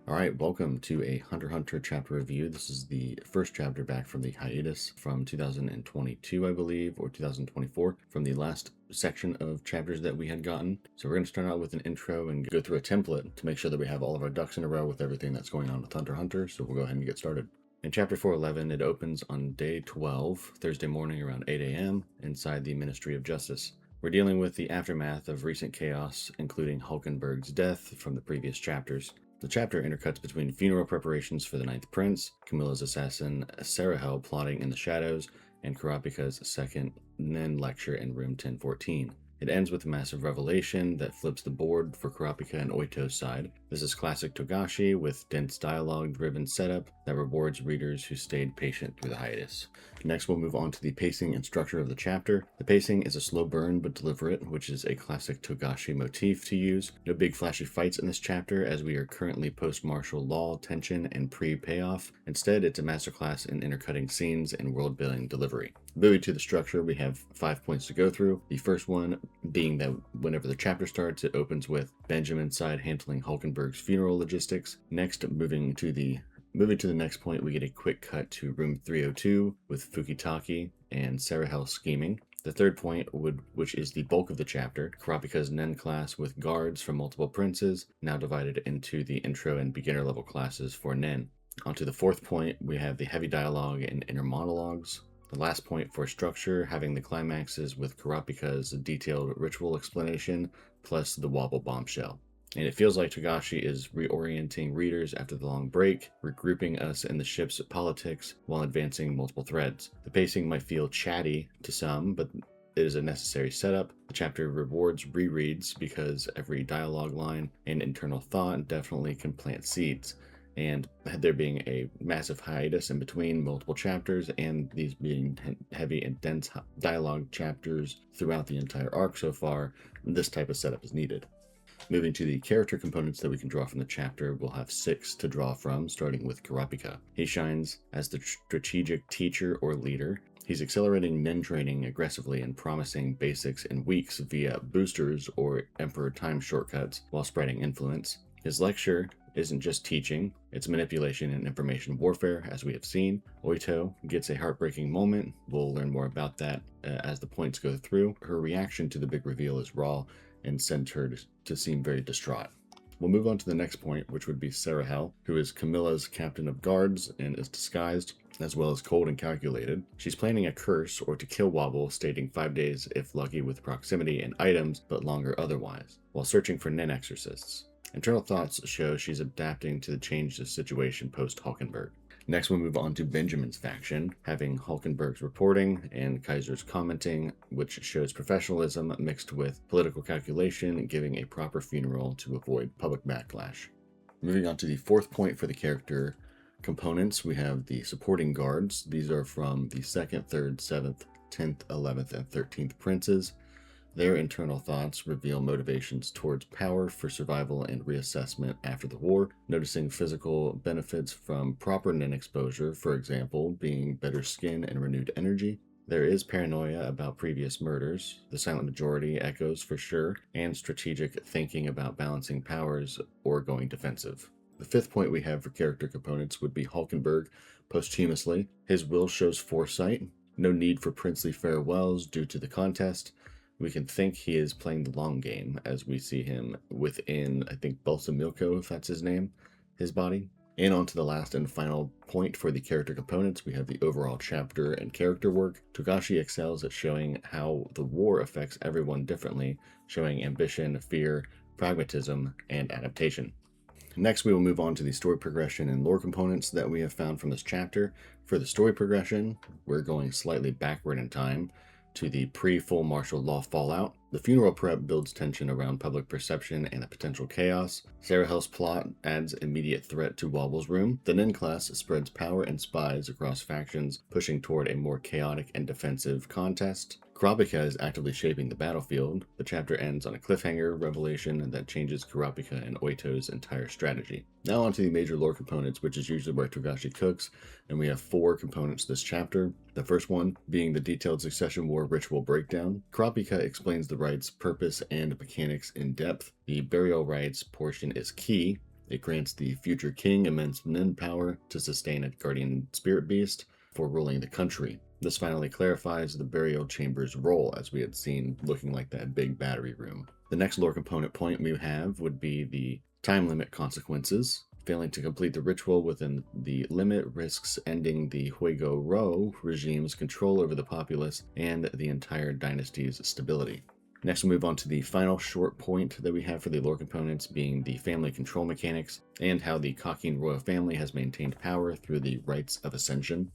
Alright, welcome to a Hunter x Hunter chapter review. This is the first chapter back from the hiatus from 2022, I believe, or 2024, from the last section of chapters that we had gotten. So we're going to start out with an intro and go through a template to make sure that we have all of our ducks in a row with everything that's going on with Hunter x Hunter. So we'll go ahead and get started. In chapter 411, it opens on day 12, Thursday morning around 8 a.m. inside the Ministry of Justice. We're dealing with the aftermath of recent chaos, including Hulkenberg's death from the previous chapters. The chapter intercuts between funeral preparations for the Ninth Prince, Camilla's assassin Sarahel plotting in the shadows, and Kurapika's second Nen lecture in room 1014. It ends with a massive revelation that flips the board for Kurapika and Oito's side. This is classic Togashi with dense dialogue-driven setup that rewards readers who stayed patient through the hiatus. Next, we'll move on to the pacing and structure of the chapter. The pacing is a slow burn but deliberate, which is a classic Togashi motif to use. No big flashy fights in this chapter, as we are currently post-martial law tension and pre-payoff. Instead, it's a masterclass in intercutting scenes and world-building delivery. Moving to the structure, we have 5 points to go through. The first one being that whenever the chapter starts, it opens with Benjamin's side handling Hulkenberg's funeral logistics. Next, moving to the next point, we get a quick cut to room 302 with Fukitaki and Sarahel scheming. The third point, which is the bulk of the chapter, Kurapika's Nen class with guards from multiple princes, now divided into the intro and beginner level classes for Nen. Onto the fourth point, we have the heavy dialogue and inner monologues. The last point for structure, having the climaxes with Kurapika's detailed ritual explanation, plus the wobble bombshell. And it feels like Togashi is reorienting readers after the long break, regrouping us in the ship's politics while advancing multiple threads. The pacing might feel chatty to some, but it is a necessary setup. The chapter rewards rereads because every dialogue line and internal thought definitely can plant seeds. And there being a massive hiatus in between multiple chapters and these being heavy and dense dialogue chapters throughout the entire arc so far, this type of setup is needed. Moving to the character components that we can draw from the chapter, we'll have 6 to draw from, starting with Kurapika. He shines as the strategic teacher or leader. He's accelerating Nen training aggressively and promising basics in weeks via boosters or Emperor time shortcuts while spreading influence. His lecture isn't just teaching, it's manipulation and information warfare, as we have seen. Oito gets a heartbreaking moment. We'll learn more about that as the points go through. Her reaction to the big reveal is raw and sends her to seem very distraught. We'll move on to the next point, which would be Sarahel, who is Camilla's captain of guards and is disguised, as well as cold and calculated. She's planning a curse or to kill Wobble, stating 5 days if lucky with proximity and items, but longer otherwise, while searching for Nen exorcists. Internal thoughts show she's adapting to the changed situation post-Hulkenberg. Next, we'll move on to Benjamin's faction, having Hulkenberg's reporting and Kaiser's commenting, which shows professionalism mixed with political calculation, giving a proper funeral to avoid public backlash. Moving on to the fourth point for the character components, we have the supporting guards. These are from the 2nd, 3rd, 7th, 10th, 11th, and 13th princes. Their internal thoughts reveal motivations towards power for survival and reassessment after the war, noticing physical benefits from proper Nen exposure, for example, being better skin and renewed energy. There is paranoia about previous murders, the silent majority echoes for sure, and strategic thinking about balancing powers or going defensive. The fifth point we have for character components would be Hulkenberg posthumously. His will shows foresight, no need for princely farewells due to the contest. We can think he is playing the long game as we see him within, I think, Balsa Milko, if that's his name, his body. And on to the last and final point for the character components, we have the overall chapter and character work. Togashi excels at showing how the war affects everyone differently, showing ambition, fear, pragmatism, and adaptation. Next, we will move on to the story progression and lore components that we have found from this chapter. For the story progression, we're going slightly backward in time to the pre-full martial law fallout. The funeral prep builds tension around public perception and the potential chaos. Sarahel's plot adds immediate threat to Wobble's room. The Nen class spreads power and spies across factions, pushing toward a more chaotic and defensive contest. Kurapika is actively shaping the battlefield. The chapter ends on a cliffhanger revelation that changes Kurapika and Oito's entire strategy. Now onto the major lore components, which is usually where Togashi cooks, and we have 4 components this chapter. The first one being the detailed Succession War ritual breakdown. Kurapika explains the rites, purpose, and mechanics in depth. The burial rites portion is key. It grants the future king immense nin power to sustain a guardian spirit beast for ruling the country. This finally clarifies the burial chamber's role, as we had seen looking like that big battery room. The next lore component point we have would be the time limit consequences. Failing to complete the ritual within the limit risks ending the Huigo Ro regime's control over the populace and the entire dynasty's stability. Next, we'll move on to the final short point that we have for the lore components, being the family control mechanics and how the Kakin royal family has maintained power through the rites of ascension.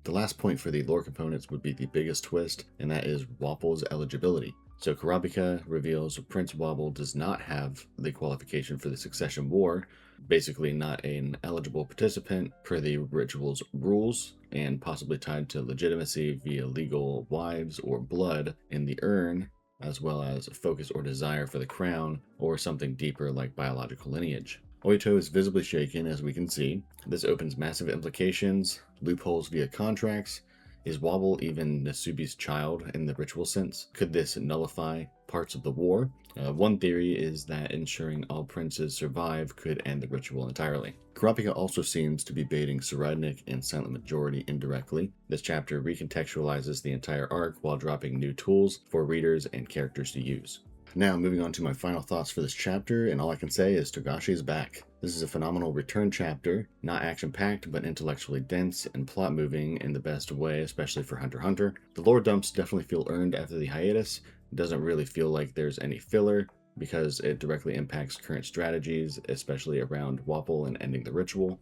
The last point for the lore components would be the biggest twist, and that is Wapple's eligibility. So Kurapika reveals Prince Wobble does not have the qualification for the Succession War, basically not an eligible participant per the ritual's rules, and possibly tied to legitimacy via legal wives or blood in the urn, as well as focus or desire for the crown, or something deeper like biological lineage. Oito is visibly shaken, as we can see. This opens massive implications, loopholes via contracts. Is Wobble even Nasubi's child in the ritual sense? Could this nullify parts of the war? One theory is that ensuring all princes survive could end the ritual entirely. Kurapika also seems to be baiting Saradnik and Silent Majority indirectly. This chapter recontextualizes the entire arc while dropping new tools for readers and characters to use. Now, moving on to my final thoughts for this chapter, and all I can say is Togashi is back. This is a phenomenal return chapter, not action-packed, but intellectually dense and plot-moving in the best way, especially for Hunter x Hunter. The lore dumps definitely feel earned after the hiatus. It doesn't really feel like there's any filler, because it directly impacts current strategies, especially around Wapple and ending the ritual.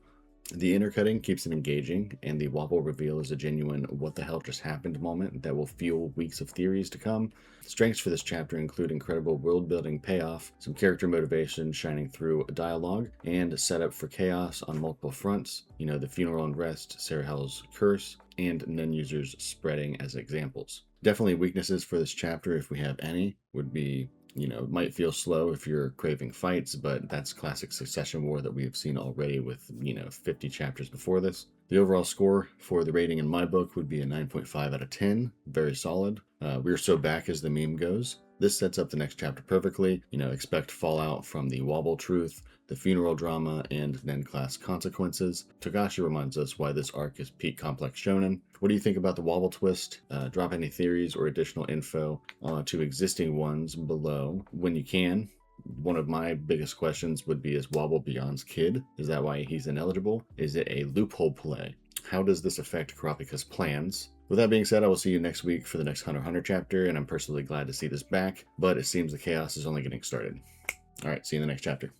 The intercutting keeps it engaging, and the Wobble reveal is a genuine what the hell just happened moment that will fuel weeks of theories to come. Strengths for this chapter include incredible world-building payoff, some character motivation shining through a dialogue, and a setup for chaos on multiple fronts. The funeral unrest, Sarahel's curse, and Nen users spreading as examples. Definitely weaknesses for this chapter, if we have any, would be it might feel slow if you're craving fights, but that's classic Succession War that we have seen already with, 50 chapters before this. The overall score for the rating in my book would be a 9.5 out of 10. Very solid. We're so back as the meme goes. This sets up the next chapter perfectly. Expect fallout from the Wobble truth, the funeral drama, and Nen class consequences. Togashi reminds us why this arc is peak complex shonen. What do you think about the Wobble twist? Drop any theories or additional info to existing ones below when you can. One of my biggest questions would be, is Wobble Beyond's kid? Is that why he's ineligible? Is it a loophole play? How does this affect Kurapika's plans? With that being said, I will see you next week for the next Hunter x Hunter chapter, and I'm personally glad to see this back, but it seems the chaos is only getting started. Alright, see you in the next chapter.